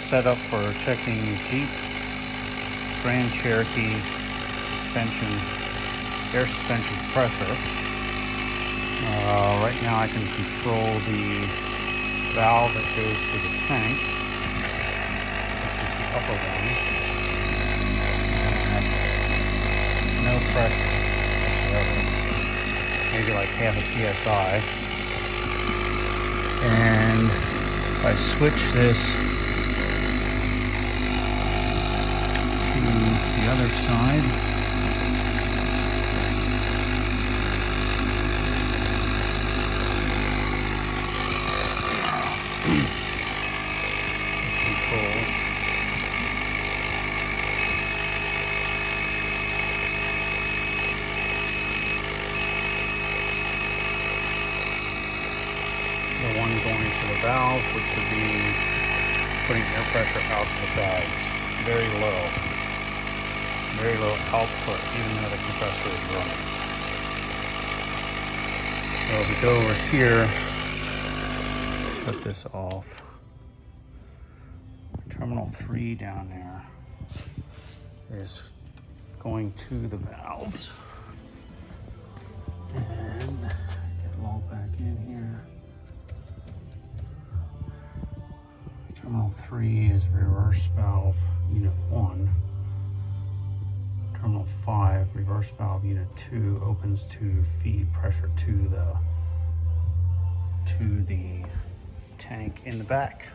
setup for checking Jeep Grand Cherokee suspension, air suspension compressor. Right now I can control the valve that goes to the tank, which is the upper one. No pressure whatsoever, maybe like half a psi. And if I switch this to the other side, control. The one going to the valve, which would be putting air pressure out to the bags. Very low output, even though the compressor is running. So if we go over here, shut this off. Terminal 3 down there is going to the valves. And get logged back in here. Terminal 3 is reverse valve unit 1. Terminal 5, reverse valve unit 2, opens to feed pressure to the tank in the back.